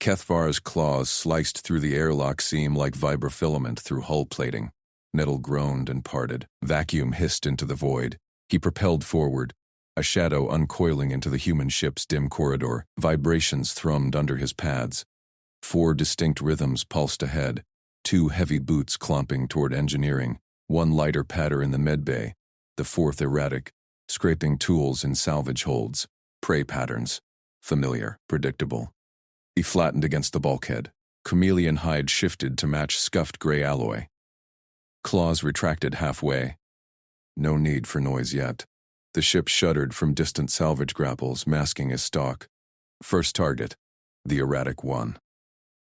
Kethvar's claws sliced through the airlock seam like vibrofilament through hull plating. Metal groaned and parted. Vacuum hissed into the void. He propelled forward, a shadow uncoiling into the human ship's dim corridor. Vibrations thrummed under his pads. 4 distinct rhythms pulsed ahead, 2 heavy boots clomping toward engineering, 1 lighter patter in the medbay, the 4th erratic, scraping tools in salvage holds. Prey patterns. Familiar, predictable. He flattened against the bulkhead. Chameleon hide shifted to match scuffed gray alloy. Claws retracted halfway. No need for noise yet. The ship shuddered from distant salvage grapples, masking his stalk. First target, the erratic one.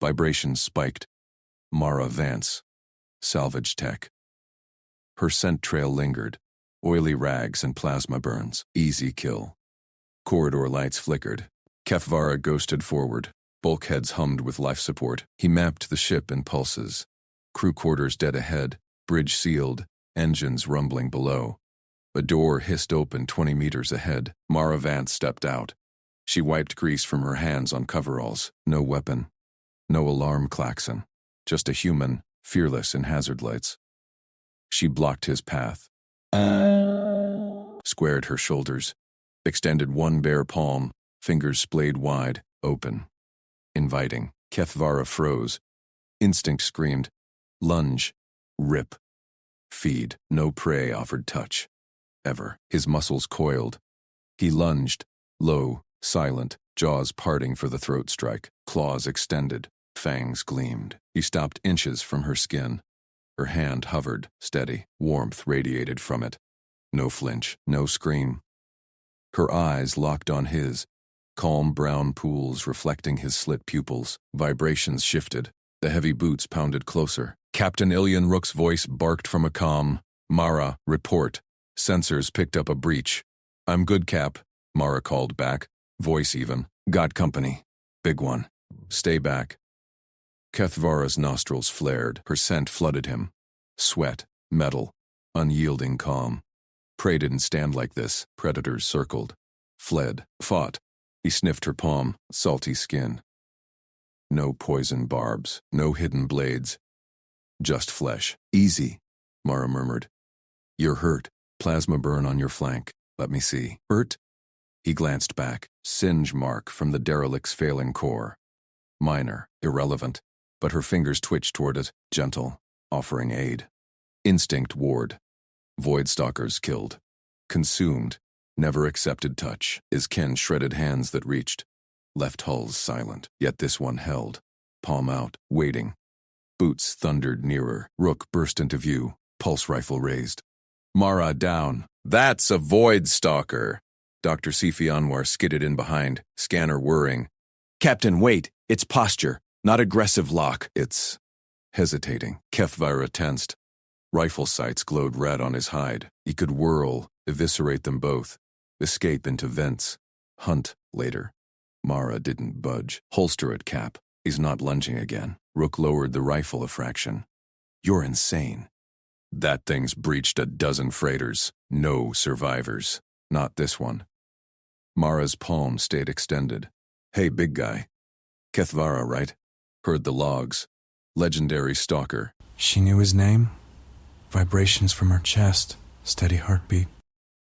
Vibrations spiked. Mara Vance. Salvage tech. Her scent trail lingered. Oily rags and plasma burns. Easy kill. Corridor lights flickered. Kethvara ghosted forward. Bulkheads hummed with life support. He mapped the ship in pulses. Crew quarters dead ahead. Bridge sealed. Engines rumbling below. A door hissed open 20 meters ahead. Mara Vance stepped out. She wiped grease from her hands on coveralls. No weapon. No alarm klaxon. Just a human, fearless in hazard lights. She blocked his path. Squared her shoulders. Extended one bare palm, fingers splayed wide, open. Inviting. Kethvara froze. Instinct screamed. Lunge. Rip. Feed. No prey offered touch. Ever. His muscles coiled. He lunged. Low, silent, jaws parting for the throat strike. Claws extended. Fangs gleamed. He stopped inches from her skin. Her hand hovered, steady. Warmth radiated from it. No flinch. No scream. Her eyes locked on his. Calm brown pools reflecting his slit pupils. Vibrations shifted. The heavy boots pounded closer. Captain Ilian Rook's voice barked from a comm. Mara, report. Sensors picked up a breach. I'm good, Cap, Mara called back. Voice even. Got company. Big one. Stay back. Kethvara's nostrils flared. Her scent flooded him. Sweat. Metal. Unyielding calm. Prey didn't stand like this. Predators circled. Fled. Fought. He sniffed her palm. Salty skin. No poison barbs. No hidden blades. Just flesh. Easy, Mara murmured. You're hurt. Plasma burn on your flank. Let me see. Hurt? He glanced back. Singe mark from the derelict's failing core. Minor. Irrelevant. But her fingers twitched toward it. Gentle. Offering aid. Instinct ward. Voidstalkers killed. Consumed. Never accepted touch. His kin shredded hands that reached. Left hulls silent. Yet this one held. Palm out. Waiting. Boots thundered nearer. Rook burst into view. Pulse rifle raised. Mara down. That's a Voidstalker. Dr. Sci-Fi Anwar skidded in behind. Scanner whirring. Captain, wait. It's posture. Not aggressive lock. It's hesitating. Kethvara tensed. Rifle sights glowed red on his hide. He could whirl, eviscerate them both. Escape into vents. Hunt later. Mara didn't budge. Holster it, Cap. He's not lunging again. Rook lowered the rifle a fraction. You're insane. That thing's breached a dozen freighters. No survivors. Not this one. Mara's palm stayed extended. Hey, big guy. Kethvara, right? Heard the logs. Legendary stalker. She knew his name? Vibrations from her chest. Steady heartbeat.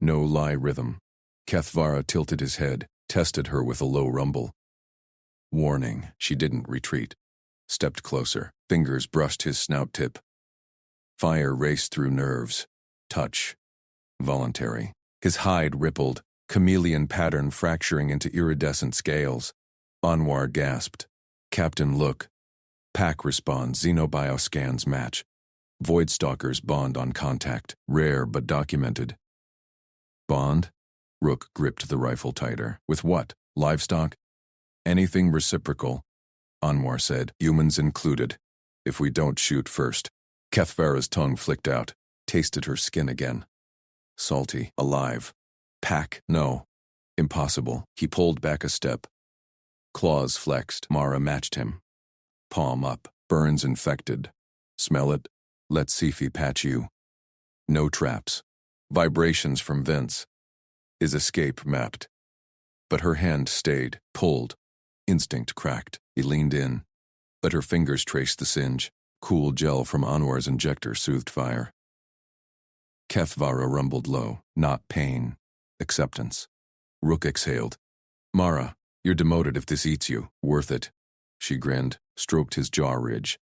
No lie rhythm. Kethvara tilted his head, tested her with a low rumble. Warning, she didn't retreat. Stepped closer. Fingers brushed his snout tip. Fire raced through nerves. Touch. Voluntary. His hide rippled, chameleon pattern fracturing into iridescent scales. Anwar gasped. Captain, look. Pack responds. Xenobioscans match. Voidstalkers bond on contact. Rare but documented. Bond? Rook gripped the rifle tighter. With what? Livestock? Anything reciprocal. Anwar said. Humans included. If we don't shoot first. Kethvara's tongue flicked out. Tasted her skin again. Salty. Alive. Pack? No. Impossible. He pulled back a step. Claws flexed. Mara matched him. Palm up. Burns infected. Smell it? Let Sci-Fi patch you. No traps. Vibrations from vents. His escape mapped. But her hand stayed, pulled. Instinct cracked. He leaned in, let her fingers trace the singe. Cool gel from Anwar's injector soothed fire. Kefvara rumbled low. Not pain. Acceptance. Rook exhaled. Mara, you're demoted if this eats you. Worth it. She grinned, stroked his jaw ridge.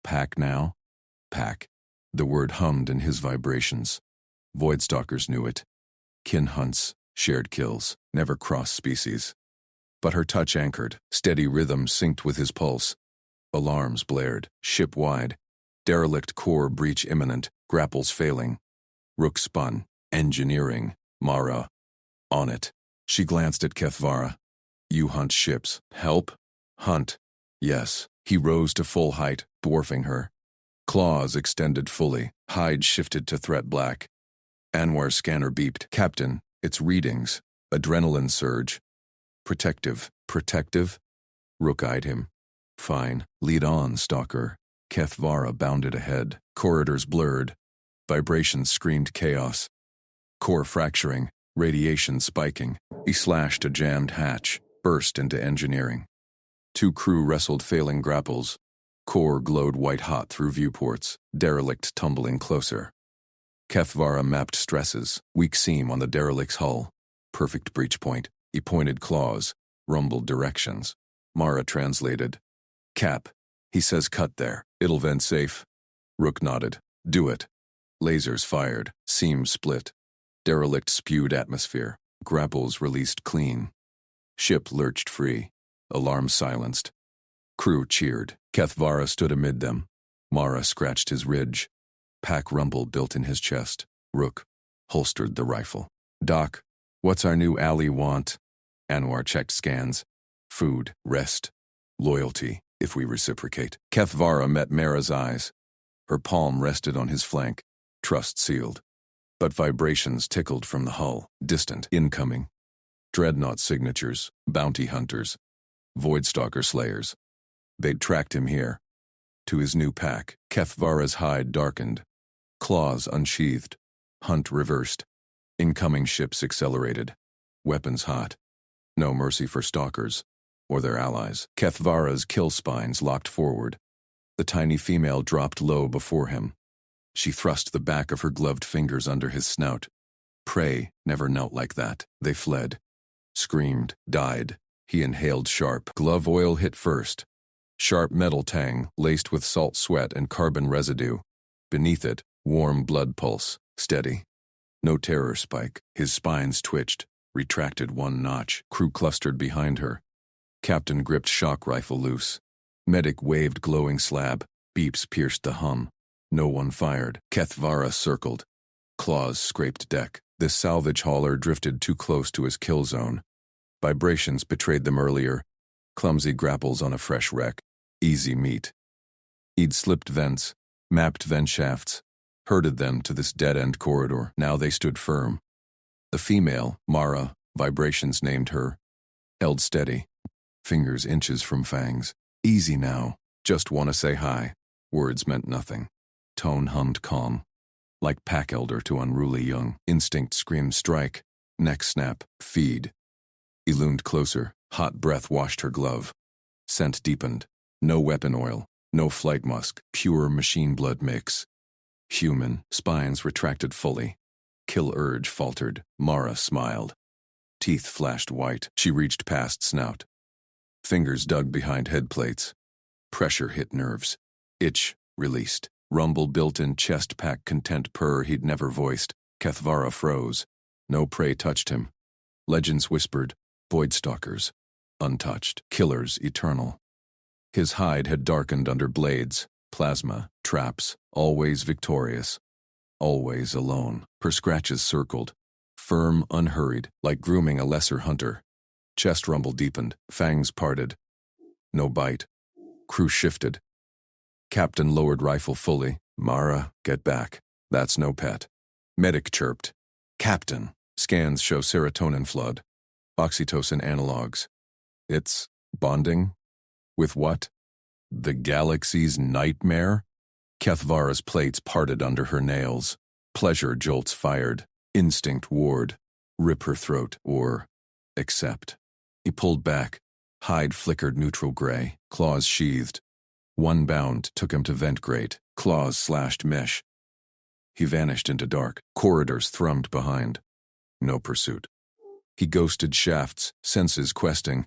Pack now? Pack. The word hummed in his vibrations. Voidstalkers knew it. Kin hunts, shared kills, never cross species. But her touch anchored, steady rhythm synced with his pulse. Alarms blared, ship-wide. Derelict core breach imminent, grapples failing. Rook spun, engineering, Mara. On it. She glanced at Kefvara. You hunt ships. Help? Hunt. Yes. He rose to full height, dwarfing her. Claws extended fully, hide shifted to threat black. Anwar's scanner beeped. Captain, it's readings. Adrenaline surge. Protective. Protective? Rook eyed him. Fine. Lead on, stalker. Kefvara bounded ahead. Corridors blurred. Vibrations screamed chaos. Core fracturing. Radiation spiking. He slashed a jammed hatch. Burst into engineering. Two crew wrestled failing grapples. Core glowed white-hot through viewports. Derelict tumbling closer. Kefvara mapped stresses. Weak seam on the derelict's hull. Perfect breach point. He pointed claws. Rumbled directions. Mara translated. Cap. He says cut there. It'll vent safe. Rook nodded. Do it. Lasers fired. Seams split. Derelict spewed atmosphere. Grapples released clean. Ship lurched free. Alarm silenced. Crew cheered. Kefvara stood amid them. Mara scratched his ridge. Pack rumble built in his chest. Rook holstered the rifle. Doc, what's our new ally want? Anwar checked scans. Food, rest, loyalty, if we reciprocate. Kefvara met Mara's eyes. Her palm rested on his flank. Trust sealed. But vibrations tickled from the hull. Distant, incoming. Dreadnought signatures, bounty hunters, Voidstalker slayers. They'd tracked him here. To his new pack, Kefvara's hide darkened. Claws unsheathed. Hunt reversed. Incoming ships accelerated. Weapons hot. No mercy for stalkers or their allies. Kefvara's kill spines locked forward. The tiny female dropped low before him. She thrust the back of her gloved fingers under his snout. Prey never knelt like that. They fled. Screamed, died. He inhaled sharp. Glove oil hit first. Sharp metal tang, laced with salt sweat and carbon residue. Beneath it, warm blood pulse, steady. No terror spike. His spines twitched, retracted one notch. Crew clustered behind her. Captain gripped shock rifle loose. Medic waved glowing slab. Beeps pierced the hum. No one fired. Kefvara circled. Claws scraped deck. The salvage hauler drifted too close to his kill zone. Vibrations betrayed them earlier. Clumsy grapples on a fresh wreck. Easy meat. He'd slipped vents, mapped vent shafts, herded them to this dead-end corridor. Now they stood firm. The female, Mara, vibrations named her, held steady. Fingers inches from fangs. Easy now. Just want to say hi. Words meant nothing. Tone hummed calm. Like pack elder to unruly young. Instinct screamed strike. Neck snap. Feed. He loomed closer. Hot breath washed her glove. Scent deepened. No weapon oil. No flight musk. Pure machine blood mix. Human. Spines retracted fully. Kill urge faltered. Mara smiled. Teeth flashed white. She reached past snout. Fingers dug behind head plates. Pressure hit nerves. Itch released. Rumble built in chest pack content purr he'd never voiced. Kefvara froze. No prey touched him. Legends whispered. Voidstalkers. Untouched. Killers eternal. His hide had darkened under blades. Plasma. Traps. Always victorious. Always alone. Her scratches circled. Firm, unhurried, like grooming a lesser hunter. Chest rumble deepened. Fangs parted. No bite. Crew shifted. Captain lowered rifle fully. Mara, get back. That's no pet. Medic chirped. Captain. Scans show serotonin flood. Oxytocin analogs. It's bonding? With what? The galaxy's nightmare? Kefvara's plates parted under her nails. Pleasure jolts fired. Instinct warred. Rip her throat or accept. He pulled back. Hide flickered neutral gray, claws sheathed. One bound took him to vent grate, claws slashed mesh. He vanished into dark, corridors thrummed behind. No pursuit. He ghosted shafts, senses questing.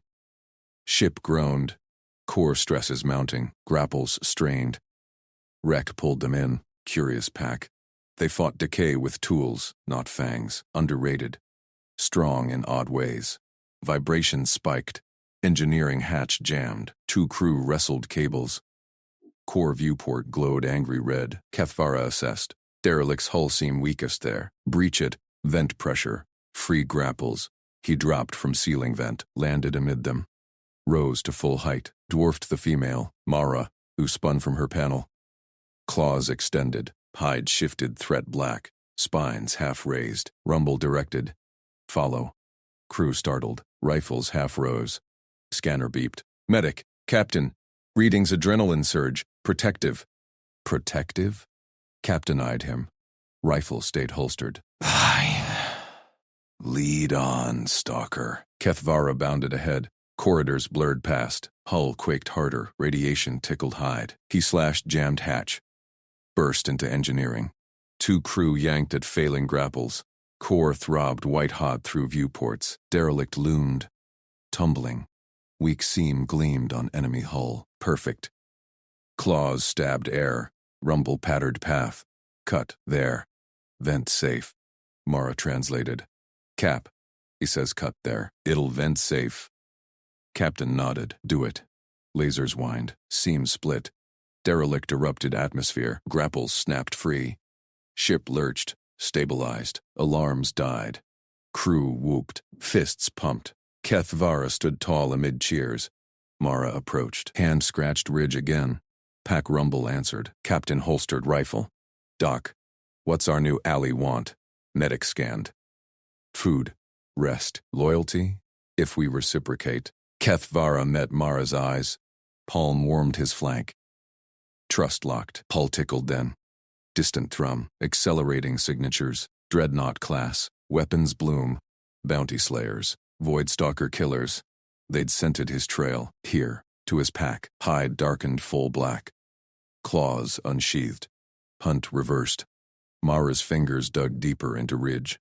Ship groaned, core stresses mounting, grapples strained. Wreck pulled them in, curious pack. They fought decay with tools, not fangs, underrated. Strong in odd ways. Vibrations spiked. Engineering hatch jammed. Two crew wrestled cables. Core viewport glowed angry red. Kethvara assessed. Derelict's hull seemed weakest there. Breach it. Vent pressure. Free grapples. He dropped from ceiling vent, landed amid them. Rose to full height. Dwarfed the female, Mara, who spun from her panel. Claws extended. Hide shifted threat black. Spines half raised. Rumble directed. Follow. Crew startled. Rifles half rose. Scanner beeped. Medic. Captain. Readings adrenaline surge. Protective. Protective? Captain eyed him. Rifle stayed holstered. Lead on, stalker. Kethvara bounded ahead. Corridors blurred past. Hull quaked harder. Radiation tickled hide. He slashed jammed hatch. Burst into engineering. Two crew yanked at failing grapples. Core throbbed white-hot through viewports. Derelict loomed. Tumbling. Weak seam gleamed on enemy hull. Perfect. Claws stabbed air. Rumble pattered path. Cut, there. Vent safe. Mara translated. Cap. He says cut there. It'll vent safe. Captain nodded. Do it. Lasers whined. Seam split. Derelict erupted atmosphere. Grapples snapped free. Ship lurched. Stabilized. Alarms died. Crew whooped. Fists pumped. Kethvara stood tall amid cheers. Mara approached. Hand scratched ridge again. Pack rumble answered. Captain holstered rifle. Doc. What's our new ally want? Medic scanned. Food. Rest. Loyalty. If we reciprocate. Kethvara met Mara's eyes. Palm warmed his flank. Trust locked. Hull tickled then. Distant thrum. Accelerating signatures. Dreadnought class. Weapons bloom. Bounty slayers. Voidstalker killers. They'd scented his trail. Here. To his pack. Hide darkened full black. Claws unsheathed. Hunt reversed. Mara's fingers dug deeper into ridge.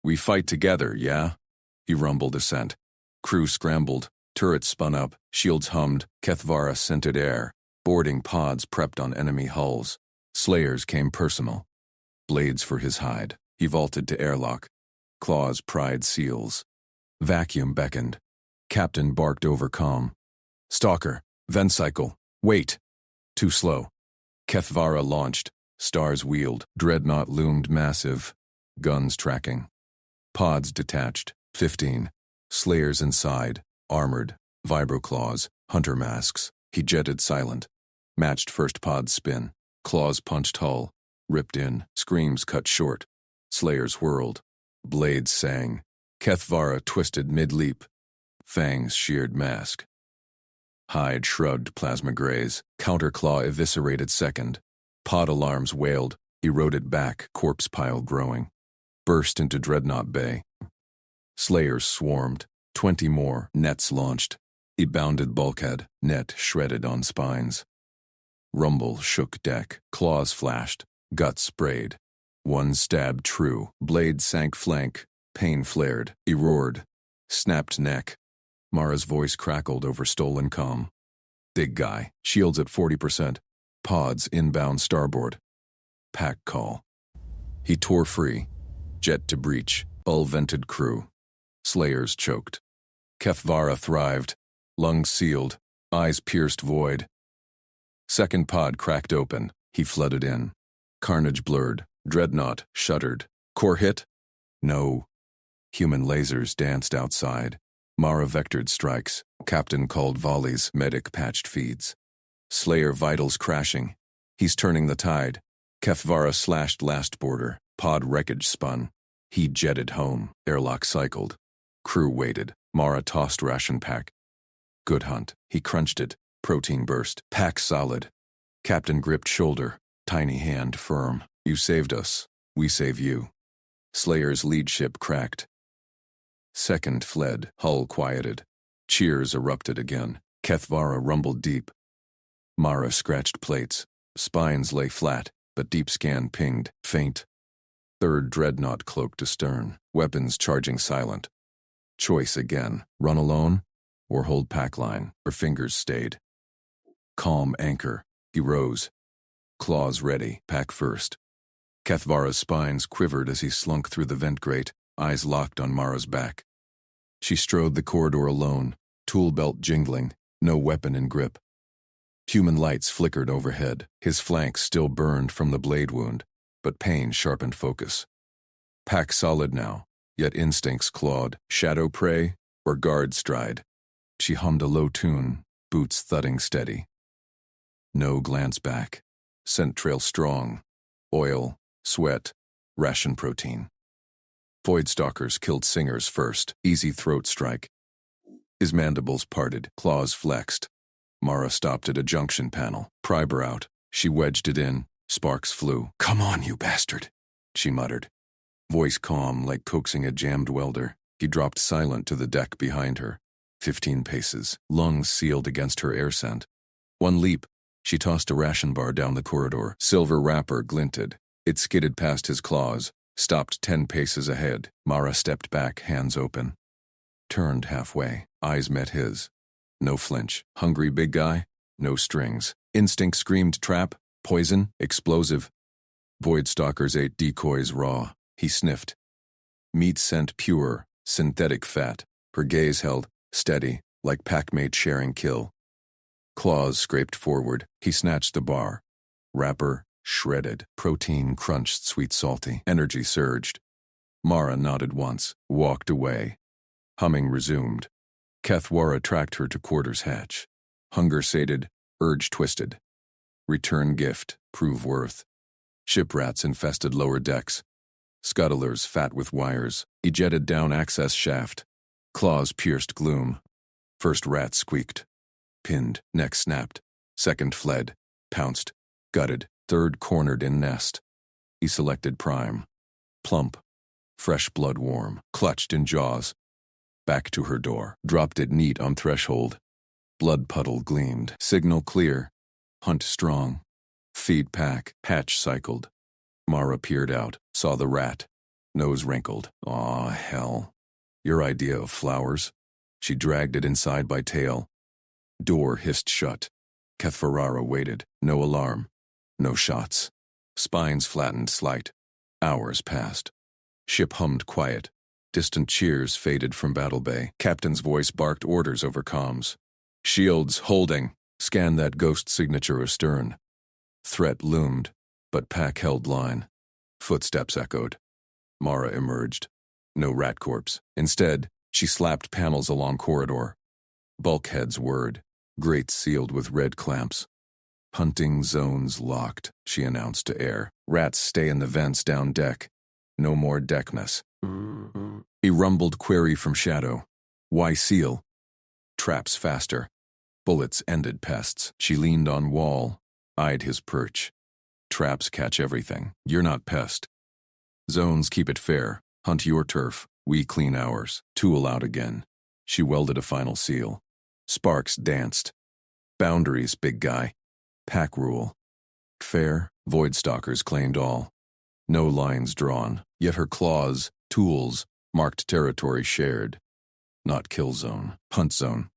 We fight together, yeah? He rumbled assent. Crew scrambled. Turrets spun up. Shields hummed. Kethvara scented air. Boarding pods prepped on enemy hulls. Slayers came personal. Blades for his hide. He vaulted to airlock. Claws pried seals. Vacuum beckoned. Captain barked over comm. Stalker. Vent cycle. Wait. Too slow. Kethvara launched. Stars wheeled. Dreadnought loomed massive. Guns tracking. Pods detached. 15. Slayers inside. Armored. Vibroclaws. Hunter masks. He jetted silent. Matched first pod spin. Claws punched hull. Ripped in. Screams cut short. Slayers whirled. Blades sang. Kethvara twisted mid-leap. Fangs sheared mask. Hide shrugged plasma graze. Counterclaw eviscerated second. Pod alarms wailed. Eroded back, corpse pile growing. Burst into Dreadnought Bay. Slayers swarmed. 20 more. Nets launched. He bounded bulkhead. Net shredded on spines. Rumble shook deck. Claws flashed. Guts sprayed. One stabbed true. Blade sank flank. Pain flared. He roared. Snapped neck. Mara's voice crackled over stolen comm. Big guy. Shields at 40%. Pods inbound starboard. Pack call. He tore free. Jet to breach. Hull-vented crew. Slayers choked. Kethvara thrived. Lungs sealed. Eyes pierced void. Second pod cracked open. He flooded in. Carnage blurred. Dreadnought shuddered. Core hit? No. Human lasers danced outside. Mara vectored strikes. Captain called volleys. Medic patched feeds. Slayer vitals crashing. He's turning the tide. Kethvara slashed last border. Pod wreckage spun. He jetted home. Airlock cycled. Crew waited. Mara tossed ration pack. Good hunt. He crunched it. Protein burst. Pack solid. Captain gripped shoulder. Tiny hand firm. You saved us. We save you. Slayer's lead ship cracked. Second fled. Hull quieted. Cheers erupted again. Kethvara rumbled deep. Mara scratched plates. Spines lay flat, but deep scan pinged, faint. Third dreadnought cloaked astern, weapons charging silent. Choice again, run alone or hold pack line. Her fingers stayed. Calm anchor. He rose. Claws ready, pack first. Kethvara's spines quivered as he slunk through the vent grate, eyes locked on Mara's back. She strode the corridor alone, tool belt jingling, no weapon in grip. Human lights flickered overhead, his flanks still burned from the blade wound, but pain sharpened focus. Pack solid now, yet instincts clawed, shadow prey or guard stride. She hummed a low tune, boots thudding steady. No glance back. Scent trail strong. Oil, sweat, ration protein. Voidstalkers killed singers first, easy throat strike. His mandibles parted, claws flexed. Mara stopped at a junction panel, priber out. She wedged it in, sparks flew. "Come on, you bastard," she muttered. Voice calm like coaxing a jammed welder. He dropped silent to the deck behind her. 15 paces, lungs sealed against her air scent. One leap, she tossed a ration bar down the corridor. Silver wrapper glinted. It skidded past his claws, stopped 10 paces ahead. Mara stepped back, hands open. Turned halfway, eyes met his. No flinch. Hungry big guy? No strings. Instinct screamed trap, poison, explosive. Voidstalkers ate decoys raw. He sniffed. Meat scent pure, synthetic fat. Her gaze held, steady, like packmate sharing kill. Claws scraped forward. He snatched the bar. Wrapper, shredded. Protein crunched sweet salty. Energy surged. Mara nodded once, walked away. Humming resumed. Kethvara tracked her to quarters hatch. Hunger sated, urge twisted. Return gift, prove worth. Ship rats infested lower decks. Scuttlers fat with wires. He jetted down access shaft. Claws pierced gloom. First rat squeaked. Pinned, neck snapped. Second fled. Pounced. Gutted. Third cornered in nest. He selected prime. Plump. Fresh blood warm. Clutched in jaws. Back to her door. Dropped it neat on threshold. Blood puddle gleamed. Signal clear. Hunt strong. Feed pack. Hatch cycled. Mara peered out. Saw the rat. Nose wrinkled. Aw, hell. Your idea of flowers? She dragged it inside by tail. Door hissed shut. Kethvara waited. No alarm. No shots. Spines flattened slight. Hours passed. Ship hummed quiet. Distant cheers faded from battle bay. Captain's voice barked orders over comms. Shields holding. Scan that ghost signature astern. Threat loomed, but pack held line. Footsteps echoed. Mara emerged. No rat corpse. Instead, she slapped panels along corridor. Bulkheads whirred. Grates sealed with red clamps. Hunting zones locked, she announced to air. Rats stay in the vents down deck. No more deckness. He rumbled query from shadow. Why seal? Traps faster. Bullets ended pests. She leaned on wall, eyed his perch. Traps catch everything. You're not pest. Zones keep it fair. Hunt your turf. We clean ours. Tool out again. She welded a final seal. Sparks danced. Boundaries, big guy. Pack rule. Fair, Voidstalkers claimed all. No lines drawn, yet her claws, tools, marked territory shared. Not kill zone, hunt zone.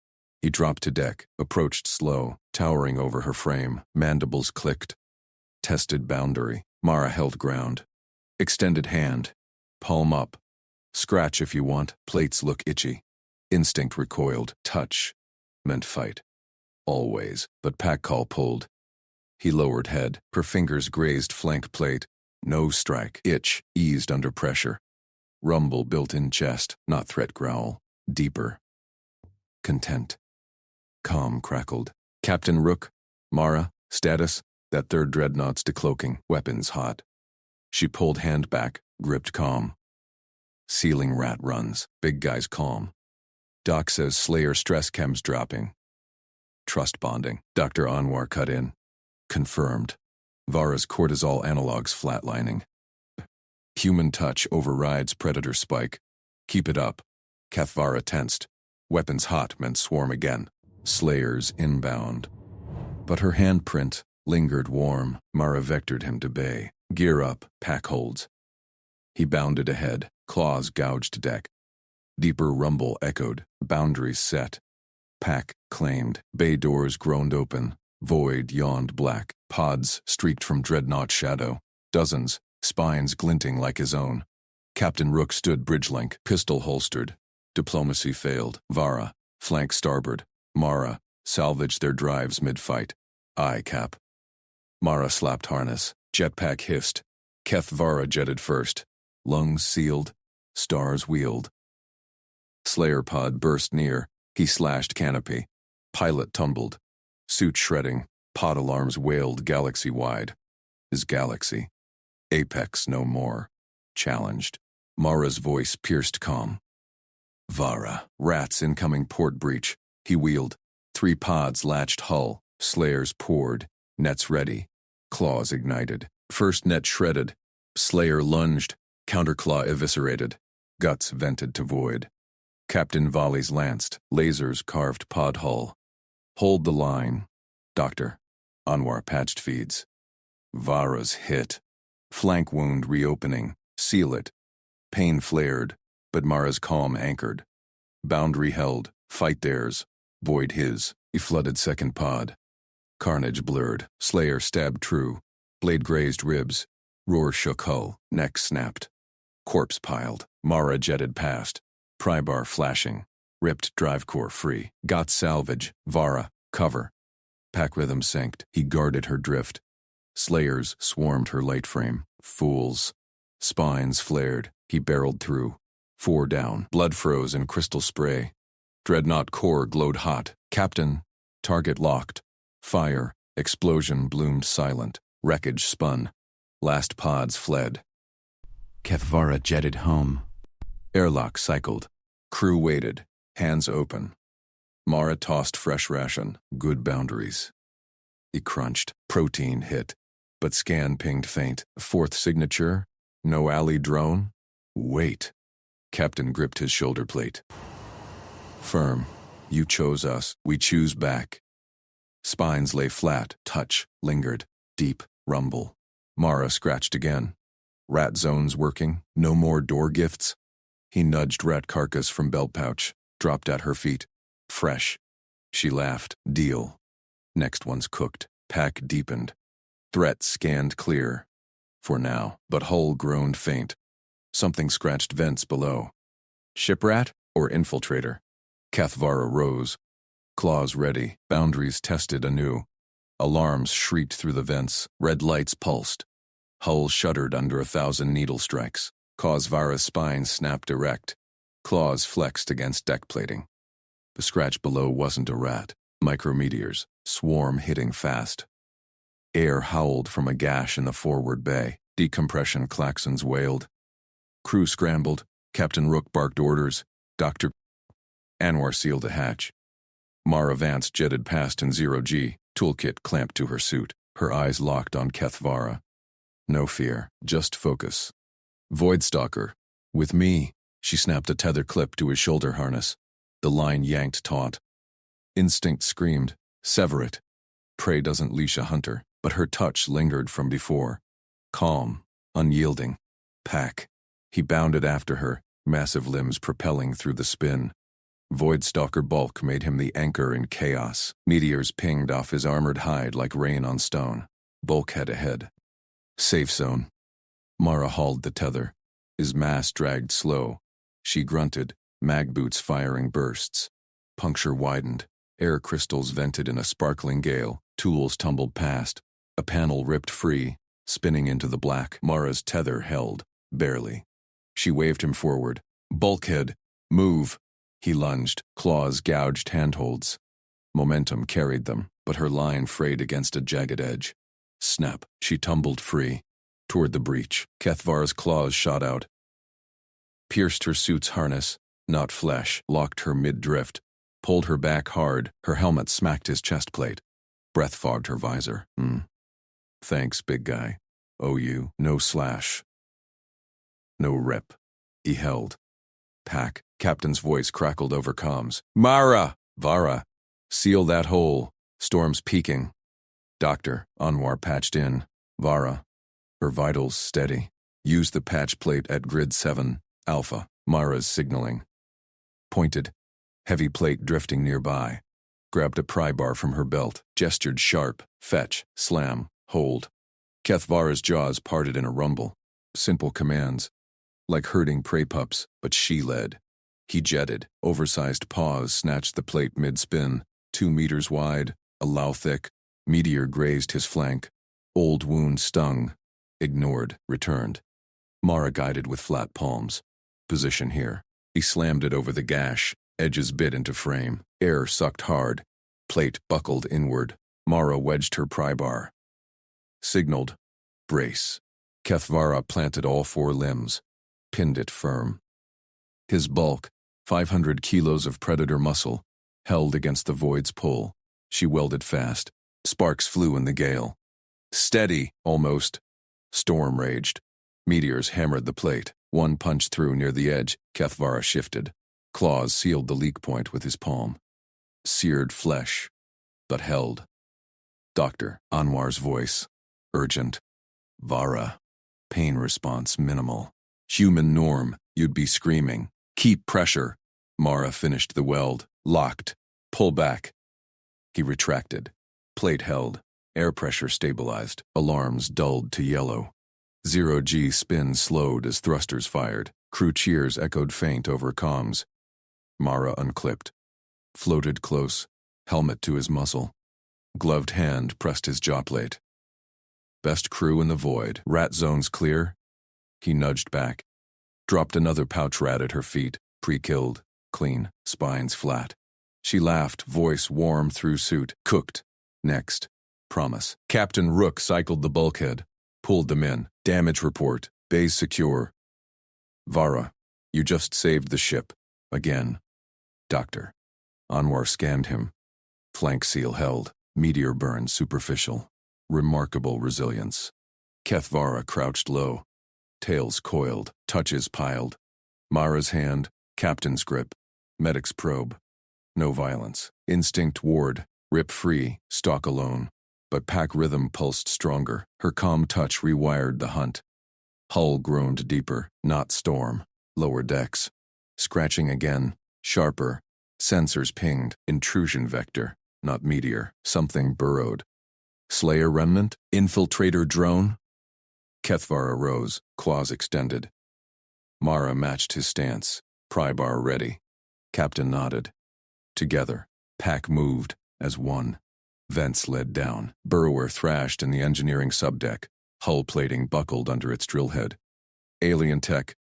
He dropped to deck, approached slow, towering over her frame. Mandibles clicked. Tested boundary. Mara held ground. Extended hand. Palm up. Scratch if you want. Plates look itchy. Instinct recoiled. Touch meant fight. Always, but pack call pulled. He lowered head. Her fingers grazed flank plate. No strike. Itch eased under pressure. Rumble built in chest, not threat growl. Deeper. Content. Calm crackled. Captain Rook. Mara. Status. That third dreadnought's decloaking. Weapons hot. She pulled hand back, gripped calm. Ceiling rat runs. Big guy's calm. Doc says Slayer stress chems dropping. Trust bonding. Dr. Anwar cut in. Confirmed. Vara's cortisol analogs flatlining. Human touch overrides predator spike. Keep it up. Kethvara tensed. Weapons hot meant swarm again. Slayers inbound. But her handprint lingered warm. Mara vectored him to bay. Gear up, pack holds. He bounded ahead, claws gouged deck. Deeper rumble echoed, boundaries set. Pack claimed, bay doors groaned open, void yawned black, pods streaked from dreadnought shadow, dozens, spines glinting like his own. Captain Rook stood bridge-link, pistol holstered. Diplomacy failed. Vara, flank starboard. Mara, salvaged their drives mid-fight. Eye cap. Mara slapped harness. Jetpack hissed. Keth Vara jetted first. Lungs sealed. Stars wheeled. Slayer pod burst near. He slashed canopy. Pilot tumbled. Suit shredding. Pod alarms wailed galaxy-wide. His galaxy. Apex no more. Challenged. Mara's voice pierced calm. Vara. Rats incoming port breach. He wheeled. 3 pods latched hull. Slayers poured. Nets ready. Claws ignited. First net shredded. Slayer lunged. Counterclaw eviscerated. Guts vented to void. Captain volleys lanced. Lasers carved pod hull. Hold the line. Doctor. Anwar patched feeds. Vara's hit. Flank wound reopening. Seal it. Pain flared, but Mara's calm anchored. Boundary held. Fight theirs. Void his. He flooded second pod. Carnage blurred. Slayer stabbed true. Blade grazed ribs. Roar shook hull. Neck snapped. Corpse piled. Mara jetted past. Prybar flashing. Ripped drive core free. Got salvage. Vara. Cover. Pack rhythm synced. He guarded her drift. Slayers swarmed her light frame. Fools. Spines flared. He barreled through. 4 down. Blood froze in crystal spray. Dreadnought core glowed hot. Captain. Target locked. Fire. Explosion bloomed silent. Wreckage spun. Last pods fled. Kethvara jetted home. Airlock cycled. Crew waited. Hands open. Mara tossed fresh ration. Good boundaries. He crunched. Protein hit. But scan pinged faint. 4th signature. No alley drone? Wait. Captain gripped his shoulder plate. Firm. You chose us. We choose back. Spines lay flat. Touch. Lingered. Deep. Rumble. Mara scratched again. Rat zones working. No more door gifts. He nudged rat carcass from belt pouch. Dropped at her feet. Fresh. She laughed. Deal. Next one's cooked. Pack deepened. Threat scanned clear. For now, but hull groaned faint. Something scratched vents below. Shiprat or infiltrator? Kethvara rose. Claws ready. Boundaries tested anew. Alarms shrieked through the vents. Red lights pulsed. Hull shuddered under 1,000 needle strikes. Vara's spine snapped erect. Claws flexed against deck plating. The scratch below wasn't a rat. Micrometeors. Swarm hitting fast. Air howled from a gash in the forward bay. Decompression klaxons wailed. Crew scrambled. Captain Rook barked orders. Dr. Anwar sealed a hatch. Mara Vance jetted past in 0G. Toolkit clamped to her suit. Her eyes locked on Kethvara. No fear, just focus. Voidstalker. With me. She snapped a tether clip to his shoulder harness. The line yanked taut. Instinct screamed, sever it. Prey doesn't leash a hunter, but her touch lingered from before. Calm, unyielding. Pack. He bounded after her, massive limbs propelling through the spin. Voidstalker bulk made him the anchor in chaos. Meteors pinged off his armored hide like rain on stone. Bulkhead ahead. Safe zone. Mara hauled the tether. His mass dragged slow. She grunted, mag boots firing bursts. Puncture widened. Air crystals vented in a sparkling gale. Tools tumbled past. A panel ripped free, spinning into the black. Mara's tether held, barely. She waved him forward. Bulkhead, move. He lunged, claws gouged handholds. Momentum carried them, but her line frayed against a jagged edge. Snap, she tumbled free. Toward the breach, Kethvara's claws shot out. Pierced her suit's harness, not flesh, locked her mid-drift. Pulled her back hard, her helmet smacked his chest plate. Breath fogged her visor. Thanks, big guy. Owe you. No slash. No rip. He held. Pack. Captain's voice crackled over comms. Mara! Vara! Seal that hole. Storm's peaking. Doctor, Anwar patched in. Vara. Her vitals steady. Use the patch plate at grid 7, Alpha. Mara's signaling. Pointed. Heavy plate drifting nearby. Grabbed a pry bar from her belt. Gestured sharp. Fetch. Slam. Hold. Kethvara's jaws parted in a rumble. Simple commands. Like herding prey pups, but she led. He jetted. Oversized paws snatched the plate mid-spin. 2 meters wide. A low thick. Meteor grazed his flank. Old wound stung. Ignored. Returned. Mara guided with flat palms. Position here. He slammed it over the gash. Edges bit into frame. Air sucked hard. Plate buckled inward. Mara wedged her pry bar. Signaled. Brace. Kethvara planted all 4 limbs. Pinned it firm. His bulk, 500 kilos of predator muscle, held against the void's pull. She welded fast. Sparks flew in the gale. Steady, almost. Storm raged. Meteors hammered the plate. One punch through near the edge. Kethvara shifted. Claws sealed the leak point with his palm. Seared flesh, but held. Doctor, Anwar's voice. Urgent. Vara. Pain response minimal. Human norm, you'd be screaming. Keep pressure. Mara finished the weld. Locked. Pull back. He retracted. Plate held. Air pressure stabilized. Alarms dulled to yellow. 0G spin slowed as thrusters fired. Crew cheers echoed faint over comms. Mara unclipped. Floated close. Helmet to his muzzle. Gloved hand pressed his jawplate. Best crew in the void. Rat zones clear? He nudged back. Dropped another pouch rat at her feet. Pre-killed. Clean. Spines flat. She laughed, voice warm through suit. Cooked. Next. Promise. Captain Rook cycled the bulkhead. Pulled them in. Damage report. Bays secure. Vara, you just saved the ship. Again. Doctor. Anwar scanned him. Flank seal held. Meteor burn superficial. Remarkable resilience. Kethvara crouched low. Tails coiled. Touches piled. Mara's hand. Captain's grip. Medic's probe. No violence. Instinct ward. Rip free. Stalk alone. But pack rhythm pulsed stronger. Her calm touch rewired the hunt. Hull groaned deeper. Not storm. Lower decks. Scratching again. Sharper. Sensors pinged. Intrusion vector. Not meteor. Something burrowed. Slayer remnant? Infiltrator drone? Kethvara rose. Claws extended. Mara matched his stance. Pry bar ready. Captain nodded. Together. Pack moved. As one. Vents led down. Burrower thrashed in the engineering subdeck. Hull plating buckled under its drill head. Alien tech.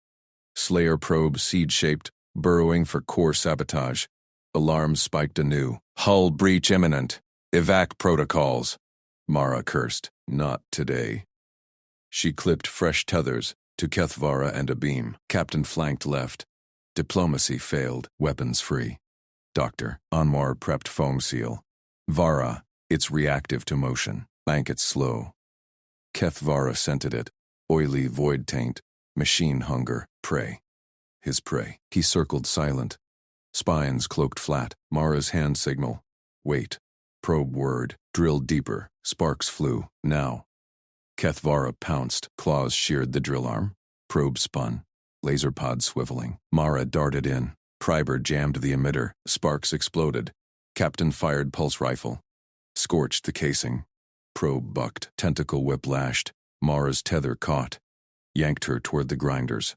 Slayer probe seed-shaped, burrowing for core sabotage. Alarms spiked anew. Hull breach imminent. Evac protocols. Mara cursed. Not today. She clipped fresh tethers to Kethvara and a beam. Captain flanked left. Diplomacy failed. Weapons free. Doctor. Anwar prepped foam seal. Vara. It's reactive to motion. Bank it slow. Kethvara scented it. Oily void taint. Machine hunger. Prey. His prey. He circled silent. Spines cloaked flat. Mara's hand signal. Wait. Probe word. Drilled deeper. Sparks flew. Now. Kethvara pounced. Claws sheared the drill arm. Probe spun. Laser pod swiveling. Mara darted in. Priber jammed the emitter. Sparks exploded. Captain fired pulse rifle. Scorched the casing. Probe bucked. Tentacle whip lashed. Mara's tether caught. Yanked her toward the grinders.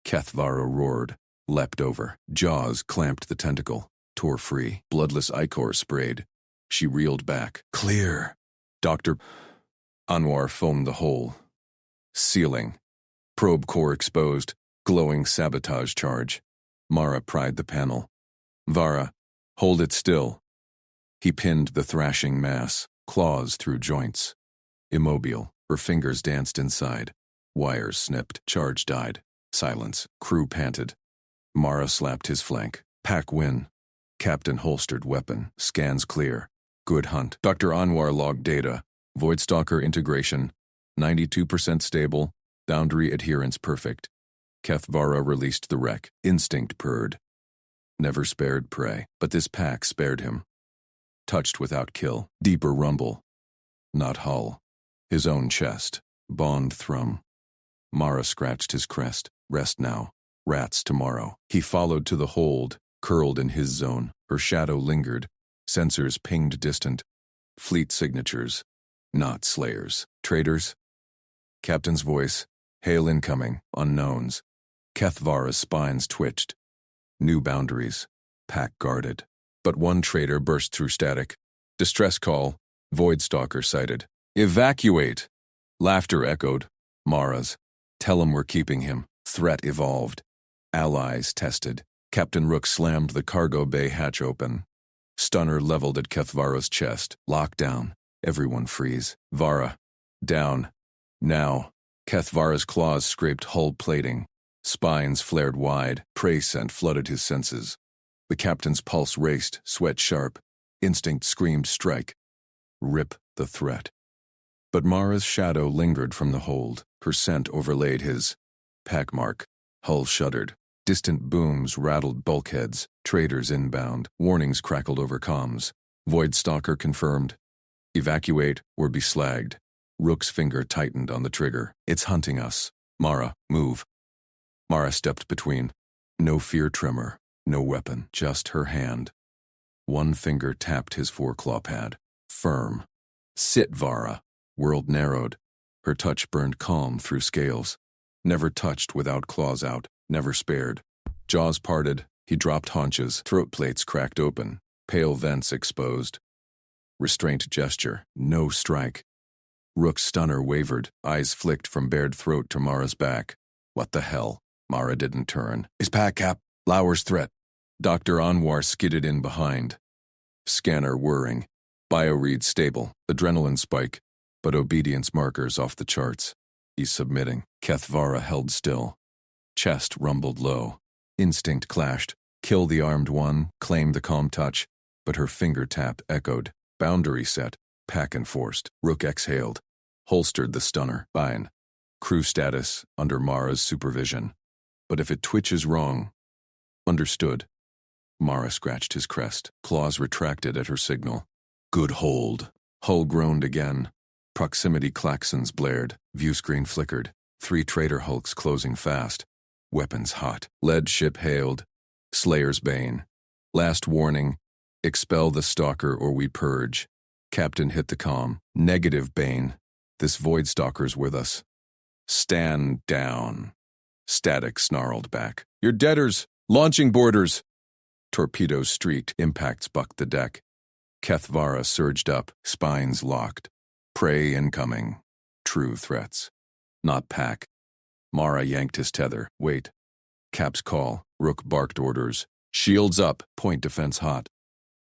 Kethvara roared. Leapt over. Jaws clamped the tentacle. Tore free. Bloodless ichor sprayed. She reeled back. Clear. Dr. Anwar foamed the hole. Sealing. Probe core exposed. Glowing sabotage charge. Mara pried the panel. Vara, hold it still. He pinned the thrashing mass, claws through joints. Immobile, her fingers danced inside. Wires snipped, charge died. Silence, crew panted. Mara slapped his flank. Pack win. Captain holstered weapon, scans clear. Good hunt. Dr. Anwar logged data. Voidstalker integration, 92% stable, boundary adherence perfect. Kethvara released the wreck. Instinct purred. never spared prey, but this pack spared him. Touched without kill, deeper rumble. Not hull. His own chest, bond thrum. Mara scratched his crest. Rest now. Rats tomorrow. He followed to the hold, curled in his zone. Her shadow lingered. Sensors pinged distant. Fleet signatures. Not slayers. Traitors? Captain's voice. Hail incoming. Unknowns. Kethvara's spines twitched. New boundaries. Pack guarded. But one traitor burst through static. Distress call. Voidstalker sighted. Evacuate! Laughter echoed. Mara's. Tell him we're keeping him. Threat evolved. Allies tested. Captain Rook slammed the cargo bay hatch open. Stunner leveled at Kethvara's chest. Lockdown. Everyone freeze. Vara. Down. Now. Kethvara's claws scraped hull plating. Spines flared wide. Prey scent flooded his senses. The captain's pulse raced, sweat sharp. Instinct screamed strike. Rip the threat. But Mara's shadow lingered from the hold. Her scent overlaid his. Pack mark. Hull shuddered. Distant booms rattled bulkheads. Traders inbound. Warnings crackled over comms. Voidstalker confirmed. Evacuate or be slagged. Rook's finger tightened on the trigger. It's hunting us. Mara, move. Mara stepped between. No fear tremor. No weapon. Just her hand. One finger tapped his foreclaw pad. Firm. Sit, Vara. World narrowed. Her touch burned calm through scales. Never touched without claws out. Never spared. Jaws parted. He dropped haunches. Throat plates cracked open. Pale vents exposed. Restraint gesture. No strike. Rook's stunner wavered. Eyes flicked from bared throat to Mara's back. What the hell? Mara didn't turn. His pack cap. Lauer's threat. Dr. Anwar skidded in behind. Scanner whirring. Bioread stable. Adrenaline spike. But obedience markers off the charts. He's submitting. Kethvara held still. Chest rumbled low. Instinct clashed. Kill the armed one, claim the calm touch. But her finger tap echoed. Boundary set. Pack enforced. Rook exhaled. Holstered the stunner. Fine. Crew status, under Mara's supervision. But if it twitches wrong... Understood. Mara scratched his crest. Claws retracted at her signal. Good hold. Hull groaned again. Proximity klaxons blared. Viewscreen flickered. 3 traitor hulks closing fast. Weapons hot. Lead ship hailed. Slayer's bane. Last warning. Expel the stalker or we purge. Captain hit the comm. Negative bane. This Voidstalker's with us. Stand down. Static snarled back. You're deaders. Launching boarders. Torpedoes streaked. Impacts bucked the deck. Kethvara surged up. Spines locked. Prey incoming. True threats. Not pack. Mara yanked his tether. Wait. Cap's call. Rook barked orders. Shields up. Point defense hot.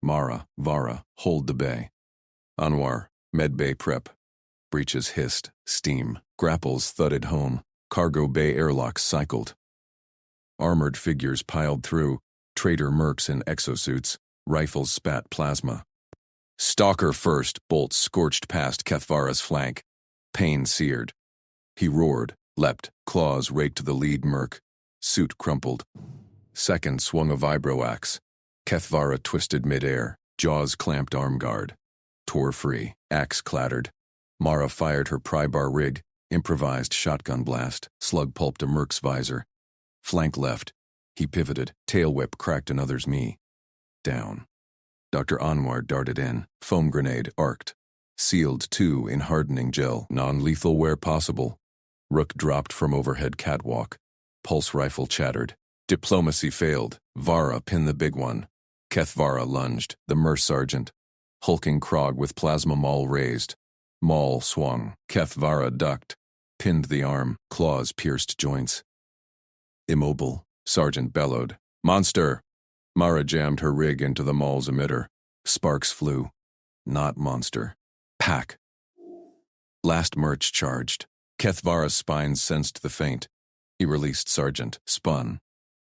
Mara, Vara, hold the bay. Anwar, medbay prep. Breaches hissed. Steam. Grapples thudded home. Cargo bay airlocks cycled. Armored figures piled through. Traitor mercs in exosuits. Rifles spat plasma. Stalker first. Bolts scorched past Kethvara's flank. Pain seared. He roared, leapt. Claws raked the lead merc. Suit crumpled. Second swung a vibroaxe. Kethvara twisted midair. Jaws clamped arm guard. Tore free. Axe clattered. Mara fired her pry-bar rig. Improvised shotgun blast. Slug pulped a merc's visor. Flank left. He pivoted. Tail whip cracked another's knee. Down. Dr. Anwar darted in. Foam grenade arced. Sealed 2 in hardening gel. Non-lethal where possible. Rook dropped from overhead catwalk. Pulse rifle chattered. Diplomacy failed. Vara pinned the big one. Kethvara lunged. The Merc Sergeant. Hulking Krog with plasma maul raised. Maul swung. Kethvara ducked. Pinned the arm. Claws pierced joints. Immobile. Sergeant bellowed. Monster! Mara jammed her rig into the maul's emitter. Sparks flew. Not monster. Pack. Last merch charged. Kethvara's spines sensed the feint. He released Sergeant. Spun.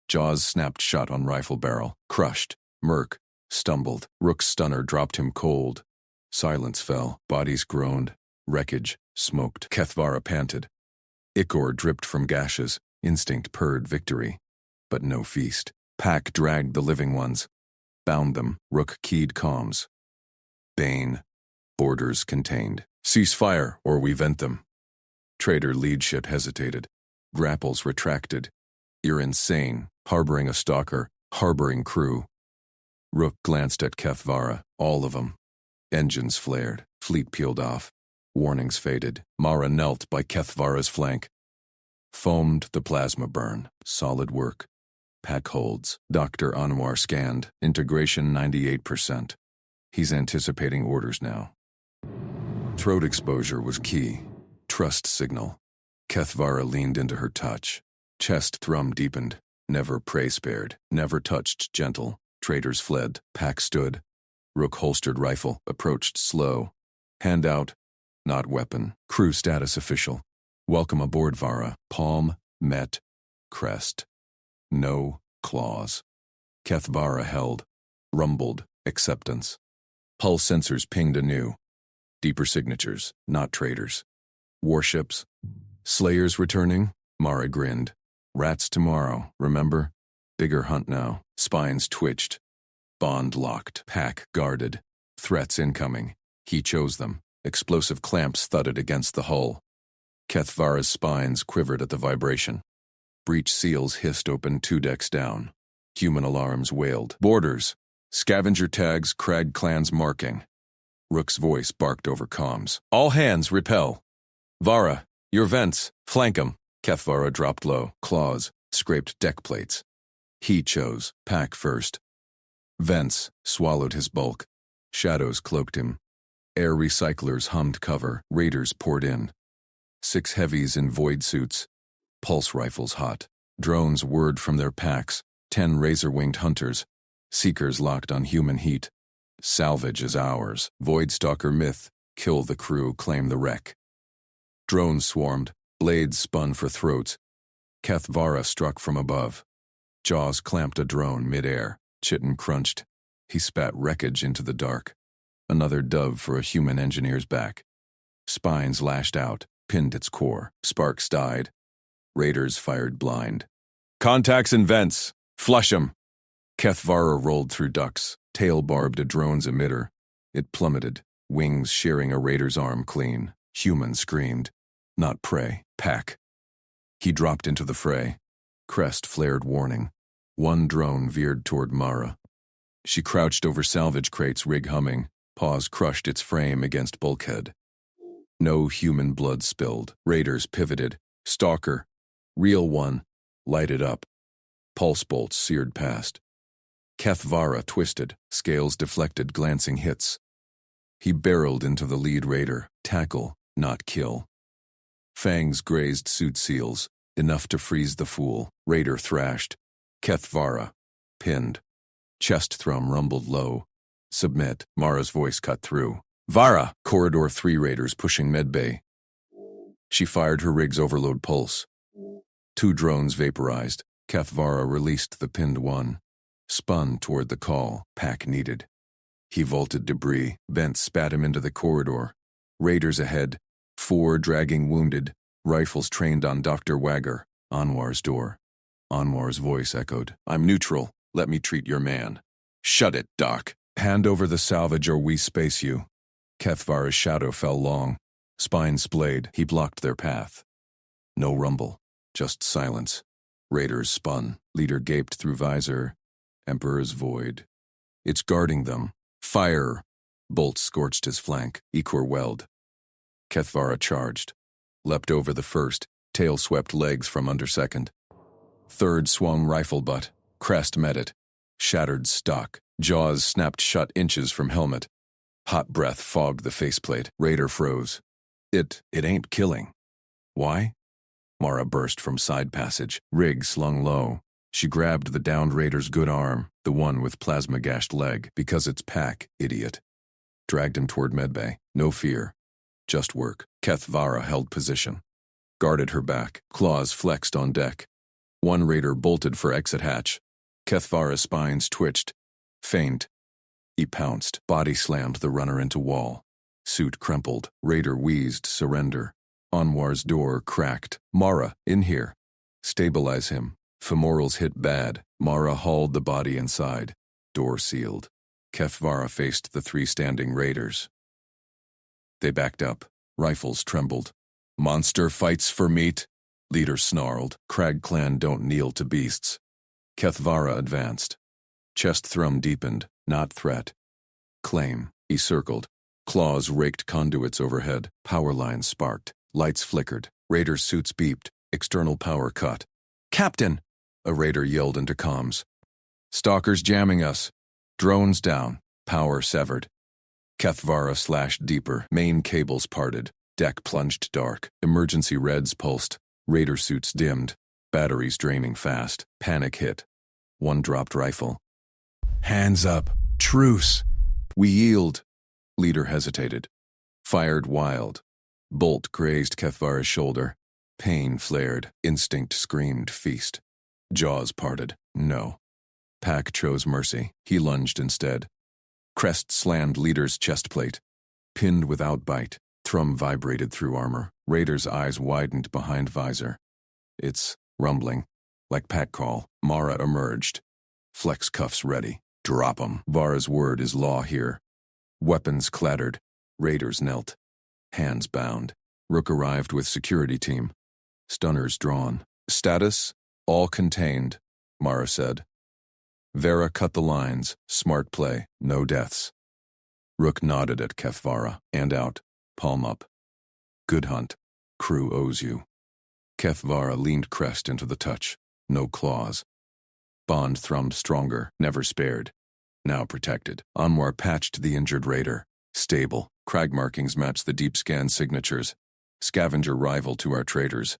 Jaws snapped shut on rifle barrel. Crushed. Merc. Stumbled. Rook's stunner dropped him cold. Silence fell. Bodies groaned. Wreckage. Smoked. Kethvara panted. Ichor dripped from gashes. Instinct purred victory. But no feast. Pack dragged the living ones. Bound them. Rook keyed comms. Bane. Borders contained. Cease fire, or we vent them. Trader lead ship hesitated. Grapples retracted. You're insane. Harboring a stalker. Harboring crew. Rook glanced at Kethvara. All of them. Engines flared. Fleet peeled off. Warnings faded. Mara knelt by Kethvara's flank. Foamed the plasma burn. Solid work. Pack holds. Dr. Anwar scanned. Integration 98%. He's anticipating orders now. Throat exposure was key. Trust signal. Kethvara leaned into her touch. Chest thrum deepened. Never prey spared. Never touched gentle. Traders fled. Pack stood. Rook holstered rifle. Approached slow. Hand out. Not weapon. Crew status official. Welcome aboard, Vara. Palm. Met. Crest. No claws. Kethvara held. Rumbled. Acceptance. Pulse sensors pinged anew. Deeper signatures. Not traders. Warships. Slayers returning? Mara grinned. Rats tomorrow, remember? Bigger hunt now. Spines twitched. Bond locked. Pack guarded. Threats incoming. He chose them. Explosive clamps thudded against the hull. Kethvara's spines quivered at the vibration. Breach seals hissed open 2 decks down. Human alarms wailed. Borders. Scavenger tags, Crag clans marking. Rook's voice barked over comms. All hands repel. Vara, your vents. Flank 'em. Kethvara dropped low. Claws scraped deck plates. He chose. Pack first. Vents swallowed his bulk. Shadows cloaked him. Air recyclers hummed cover. Raiders poured in. 6 heavies in void suits. Pulse rifles hot. Drones whirred from their packs. 10 razor-winged hunters. Seekers locked on human heat. Salvage is ours. Voidstalker myth. Kill the crew, claim the wreck. Drones swarmed. Blades spun for throats. Kethvara struck from above. Jaws clamped a drone mid-air. Chitin crunched. He spat wreckage into the dark. Another dove for a human engineer's back. Spines lashed out, pinned its core. Sparks died. Raiders fired blind. Contacts and vents. Flush 'em. Kethvara rolled through ducts. Tail barbed a drone's emitter. It plummeted, wings shearing a raider's arm clean. Human screamed. Not prey. Pack. He dropped into the fray. Crest flared warning. 1 drone veered toward Mara. She crouched over salvage crates, rig humming. Paws crushed its frame against bulkhead. No human blood spilled. Raiders pivoted. Stalker. Real one. Lighted up. Pulse bolts seared past. Kethvara twisted. Scales deflected glancing hits. He barreled into the lead raider. Tackle, not kill. Fangs grazed suit seals. Enough to freeze the fool. Raider thrashed. Kethvara. Pinned. Chest thrum rumbled low. Submit. Mara's voice cut through. Vara! Corridor 3 raiders pushing medbay. She fired her rig's overload pulse. 2 drones vaporized. Kethvara released the pinned one. Spun toward the call. Pack needed. He vaulted debris. Vents spat him into the corridor. Raiders ahead. 4 dragging wounded. Rifles trained on Dr. Wagger. Anwar's door. Anwar's voice echoed. I'm neutral. Let me treat your man. Shut it, Doc. Hand over the salvage or we space you. Kethvara's shadow fell long. Spine splayed. He blocked their path. No rumble. Just silence. Raiders spun. Leader gaped through visor. Emperor's void. It's guarding them. Fire! Bolts scorched his flank. Ichor weld. Kethvara charged. Leapt over the first. Tail swept legs from under second. Third swung rifle butt. Crest met it. Shattered stock. Jaws snapped shut inches from helmet. Hot breath fogged the faceplate. Raider froze. It ain't killing. Why? Mara burst from side passage. Rig slung low. She grabbed the downed raider's good arm, the one with plasma-gashed leg, because it's Pack, idiot. Dragged him toward medbay. No fear. Just work. Kethvara held position. Guarded her back. Claws flexed on deck. 1 raider bolted for exit hatch. Kethvara's spines twitched. Feigned. He pounced. Body slammed the runner into wall. Suit crumpled. Raider wheezed surrender. Anwar's door cracked. Mara, in here. Stabilize him. Femorals hit bad. Mara hauled the body inside, door sealed. Kefvara faced the 3 standing raiders. They backed up, rifles trembled. "Monster fights for meat," leader snarled. "Crag clan don't kneel to beasts." Kefvara advanced. Chest thrum deepened, not threat. Claim, he circled. Claws raked conduits overhead, power lines sparked, lights flickered, raider suits beeped, external power cut. "Captain!" a raider yelled into comms. "Stalkers jamming us. Drones down, power severed." Kefvara slashed deeper, main cables parted, deck plunged dark, emergency reds pulsed, raider suits dimmed, batteries draining fast, panic hit. One dropped rifle. Hands up. Truce. "We yield." Leader hesitated. Fired wild. Bolt grazed Kefvara's shoulder. Pain flared. Instinct screamed feast. Jaws parted. No. Pack chose mercy. He lunged instead. Crest slammed leader's chest plate. Pinned without bite. Thrum vibrated through armor. Raider's eyes widened behind visor. It's rumbling. Like pack call. Mara emerged. Flex cuffs ready. "Drop 'em. Vara's word is law here." Weapons clattered. Raiders knelt. Hands bound. Rook arrived with security team. Stunners drawn. "Status? All contained," Mara said. Vera cut the lines. Smart play. No deaths. Rook nodded at Kefvara. "And out. Palm up." "Good hunt. Crew owes you." Kefvara leaned Crest into the touch. No claws. Bond thrummed stronger, never spared. Now protected. Anwar patched the injured raider. Stable. Crag markings matched the deep scan signatures. Scavenger rival to our traders.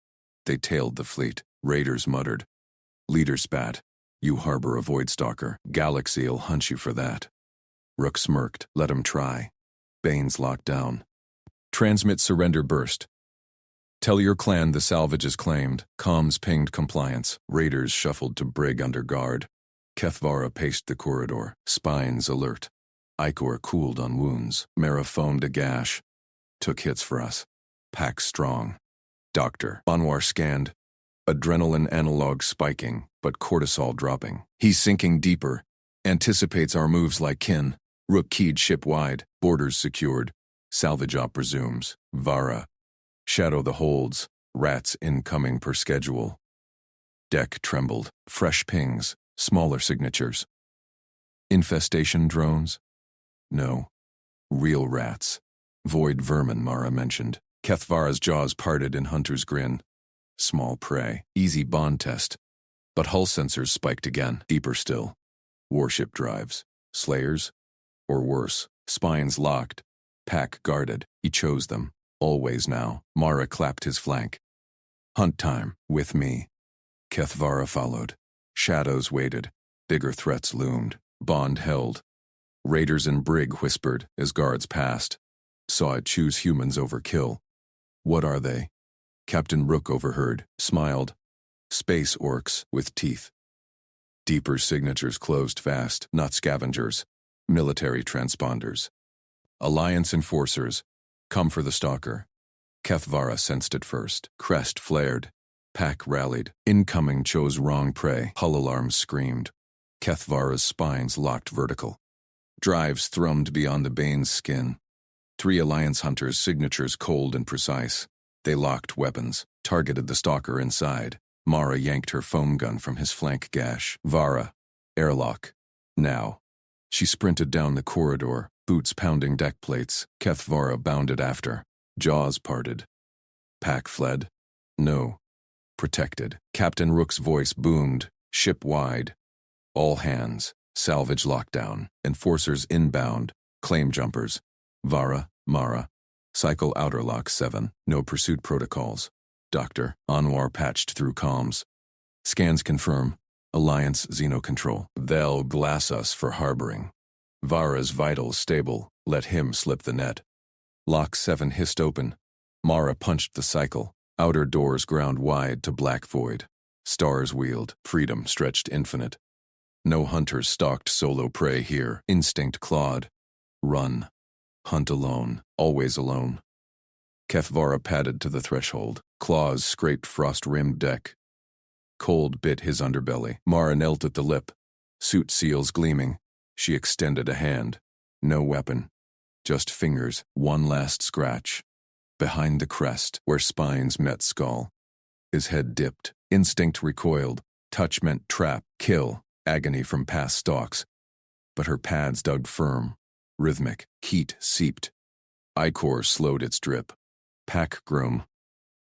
They tailed the fleet. Raiders muttered. Leader spat. "You harbor a Voidstalker. Galaxy'll hunt you for that." Rook smirked. "Let him try." Baines locked down. "Transmit surrender burst. Tell your clan the salvage is claimed." Comms pinged compliance. Raiders shuffled to brig under guard. Kefvara paced the corridor, spines alert. Icor cooled on wounds. Mara foamed a gash. "Took hits for us. Pack strong." "Doctor." Anwar scanned. Adrenaline analog spiking, but cortisol dropping. "He's sinking deeper. Anticipates our moves like kin." Rook keyed ship wide. Borders secured. Salvage op resumes. Vara. Shadow the holds. Rats incoming per schedule. Deck trembled. Fresh pings. Smaller signatures. Infestation drones? No. Real rats. Void vermin, Mara mentioned. Kefvara's jaws parted in hunter's grin. Small prey. Easy bond test. But hull sensors spiked again. Deeper still. Warship drives. Slayers? Or worse. Spines locked. Pack guarded. He chose them. Always now. Mara clapped his flank. "Hunt time. With me." Kefvara followed. Shadows waited. Bigger threats loomed. Bond held. Raiders and brig whispered as guards passed. Saw it choose humans over kill. "What are they?" Captain Rook overheard. Smiled. "Space Orcs with teeth." Deeper signatures closed fast. Not scavengers. Military transponders. Alliance enforcers. Come for the stalker. Kefvara sensed it first. Crest flared. Pack rallied. Incoming chose wrong prey. Hull alarms screamed. Kefvara's spines locked vertical. Drives thrummed beyond the Bane's skin. 3 Alliance hunters' signatures cold and precise. They locked weapons, targeted the stalker inside. Mara yanked her foam gun from his flank gash. Vara. Airlock. Now. She sprinted down the corridor, boots pounding deck plates. Kefvara bounded after. Jaws parted. Pack fled? No. Protected. Captain Rook's voice boomed. Ship wide. All hands. Salvage lockdown. Enforcers inbound. Claim jumpers. Vara, Mara. Cycle outer lock 7. No pursuit protocols. Doctor. Anwar patched through comms. Scans confirm. Alliance Xenocontrol. They'll glass us for harboring. Vara's vitals stable. Let him slip the net. Lock 7 hissed open. Mara punched the cycle. Outer doors ground wide to black void. Stars wheeled. Freedom stretched infinite. No hunters stalked solo prey here. Instinct clawed. Run. Hunt alone. Always alone. Kefvara padded to the threshold. Claws scraped frost-rimmed deck. Cold bit his underbelly. Mara knelt at the lip, suit seals gleaming. She extended a hand. No weapon. Just fingers, one last scratch. Behind the crest, where spines met skull. His head dipped. Instinct recoiled. Touch meant trap, kill, agony from past stalks. But her pads dug firm. Rhythmic, heat seeped. Ichor slowed its drip. Pack groom.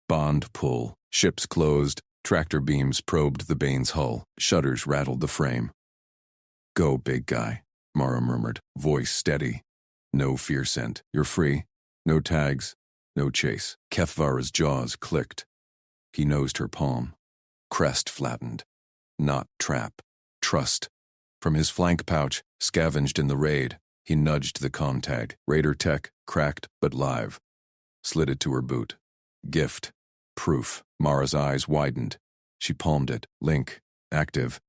Bond pull. Ships closed. Tractor beams probed the Bane's hull. Shutters rattled the frame. Go, big guy, Mara murmured, voice steady. No fear scent. You're free. No tags. No chase. Kefvara's jaws clicked. He nosed her palm. Crest flattened. Not trap. Trust. From his flank pouch, scavenged in the raid, he nudged the comm tag. Raider tech, cracked but live. Slid it to her boot. Gift. Proof. Mara's eyes widened. She palmed it. Link. Active.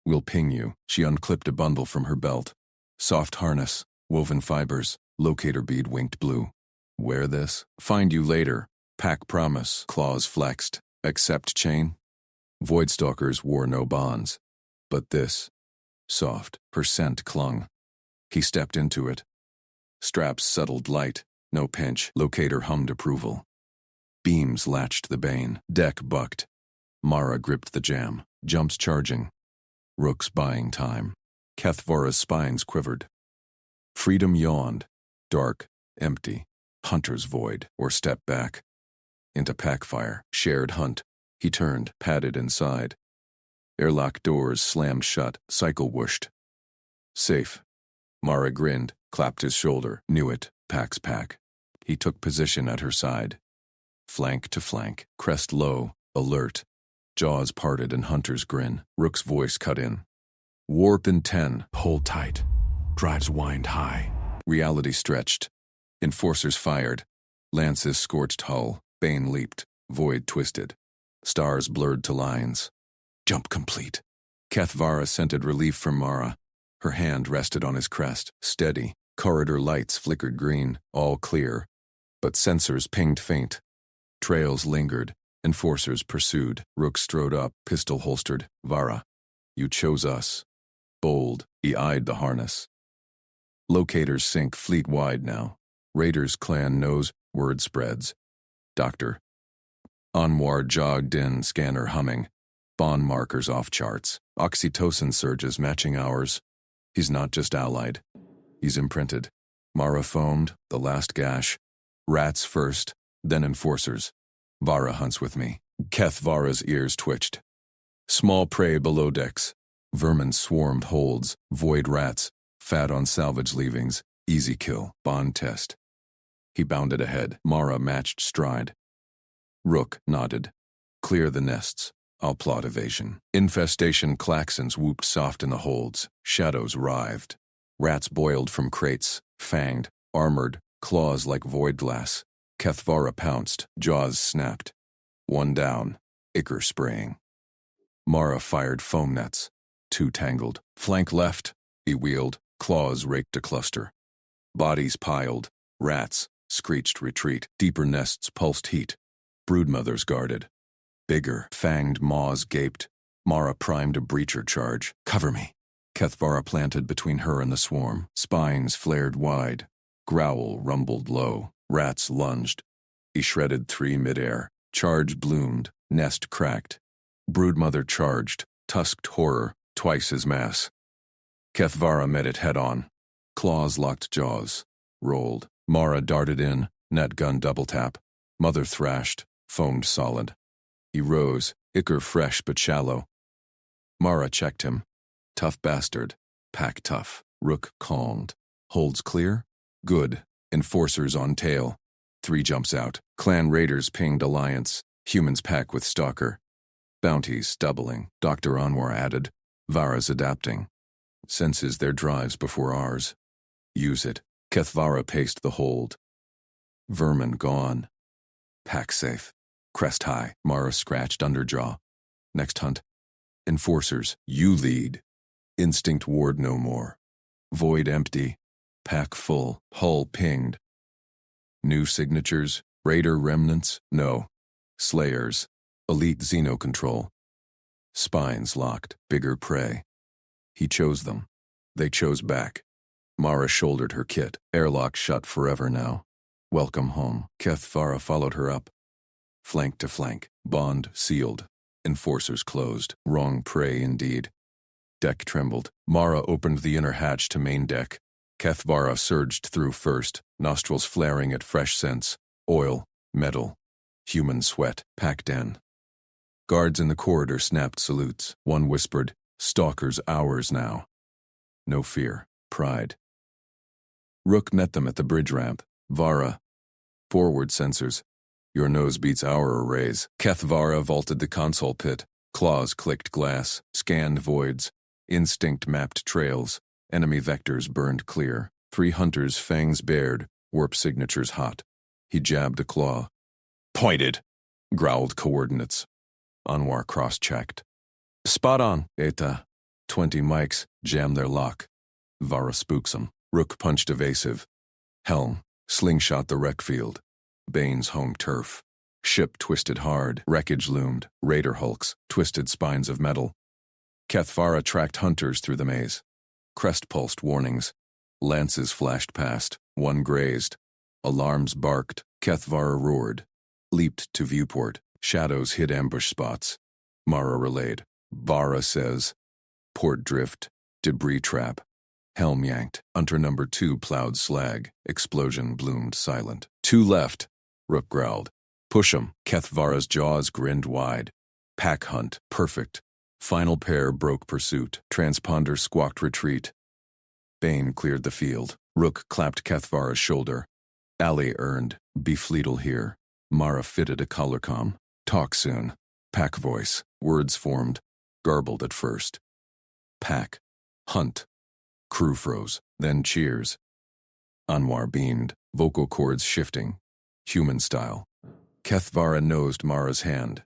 We'll ping you. She unclipped a bundle from her belt. Soft harness. Woven fibers. Locator bead winked blue. Wear this. Find you later. Pack promise. Claws flexed. Accept chain. Voidstalkers wore no bonds. But this. Soft. Her scent clung. He stepped into it. Straps settled light. No pinch. Locator hummed approval. Beams latched the Bane. Deck bucked. Mara gripped the jam. Jumps charging. Rooks buying time. Kethvara's spines quivered. Freedom yawned. Dark. Empty. Hunter's void. Or step back. Into packfire. Shared hunt. He turned. Padded inside. Airlock doors slammed shut. Cycle whooshed. Safe. Mara grinned. Clapped his shoulder. Knew it. Pack's pack. He took position at her side. Flank to flank. Crest low. Alert. Jaws parted in Hunter's grin. Rook's voice cut in. Warp in 10. Hold tight. Drives wind high. Reality stretched. Enforcers fired. Lances scorched hull. Bane leaped. Void twisted. Stars blurred to lines. Jump complete. Kethvara scented relief from Mara. Her hand rested on his crest. Steady. Corridor lights flickered green. All clear. But sensors pinged faint. Trails lingered. Enforcers pursued. Rook strode up, pistol holstered. Vara. You chose us. Bold. He eyed the harness. Locators sink fleet-wide now. Raiders clan knows. Word spreads. Doctor. Anwar jogged in, scanner humming. Bond markers off charts. Oxytocin surges matching ours. He's not just allied. He's imprinted. Mara foamed, the last gash. Rats first, then enforcers. Vara hunts with me. Kethvara's ears twitched. Small prey below decks. Vermin swarmed holds. Void rats. Fat on salvage leavings. Easy kill. Bond test. He bounded ahead. Mara matched stride. Rook nodded. Clear the nests. I'll plot evasion. Infestation claxons whooped soft in the holds. Shadows writhed. Rats boiled from crates. Fanged. Armored. Claws like void glass. Kethvara pounced. Jaws snapped. One down. Ichor spraying. Mara fired foam nets. Two tangled. Flank left. He wheeled. Claws raked a cluster. Bodies piled. Rats. Screeched retreat. Deeper nests pulsed heat. Broodmothers guarded. Bigger, fanged maws gaped. Mara primed a breacher charge. Cover me. Kethvara planted between her and the swarm. Spines flared wide. Growl rumbled low. Rats lunged. He shredded 3 midair. Charge bloomed. Nest cracked. Broodmother charged. Tusked horror. Twice his mass. Kethvara met it head-on. Claws locked jaws. Rolled. Mara darted in. Net gun double tap. Mother thrashed. Foamed solid. He rose, ichor fresh but shallow. Mara checked him. Tough bastard. Pack tough. Rook calmed. Holds clear? Good. Enforcers on tail. 3 jumps out. Clan raiders pinged alliance. Humans pack with stalker. Bounties doubling. Dr. Anwar added. Vara's adapting. Senses their drives before ours. Use it. Kethvara paced the hold. Vermin gone. Pack safe. Crest high. Mara scratched underjaw. Next hunt. Enforcers. You lead. Instinct ward no more. Void empty. Pack full. Hull pinged. New signatures. Raider remnants? No. Slayers. Elite Xeno control. Spines locked, bigger prey. He chose them. They chose back. Mara shouldered her kit. Airlock shut forever now. Welcome home. Kethvara followed her up. Flank to flank. Bond sealed. Enforcers closed. Wrong prey indeed. Deck trembled. Mara opened the inner hatch to main deck. Kethvara surged through first, nostrils flaring at fresh scents. Oil, metal, human sweat, packed in. Guards in the corridor snapped salutes. One whispered, "Stalkers ours now." No fear, pride. Rook met them at the bridge ramp. Vara. Forward sensors. Your nose beats our arrays. Kethvara vaulted the console pit. Claws clicked glass, scanned voids. Instinct mapped trails. Enemy vectors burned clear. 3 hunters, fangs bared, warp signatures hot. He jabbed a claw. Pointed, growled coordinates. Anwar cross-checked. Spot on, Eta. 20 mics, jam their lock. Vara spooks him. Rook punched evasive. Helm, slingshot the wreck field. Bane's home turf. Ship twisted hard, wreckage loomed, raider hulks, twisted spines of metal. Kethvara tracked hunters through the maze. Crest pulsed warnings. Lances flashed past, one grazed. Alarms barked, Kethvara roared. Leaped to viewport, shadows hid ambush spots. Mara relayed. Vara says. Port drift, debris trap. Helm yanked, hunter number 2 plowed slag, explosion bloomed silent. 2 left, Rook growled. Push 'em, Kethvara's jaws grinned wide. Pack hunt, perfect. Final pair broke pursuit, transponder squawked retreat. Bane cleared the field. Rook clapped Kethvara's shoulder. Ali earned, be fleet'll here. Mara fitted a collarcom. Talk soon. Pack voice, words formed, garbled at first. Pack, hunt. Crew froze, then cheers. Anwar beamed, vocal cords shifting. Human style. Kethvara nosed Mara's hand.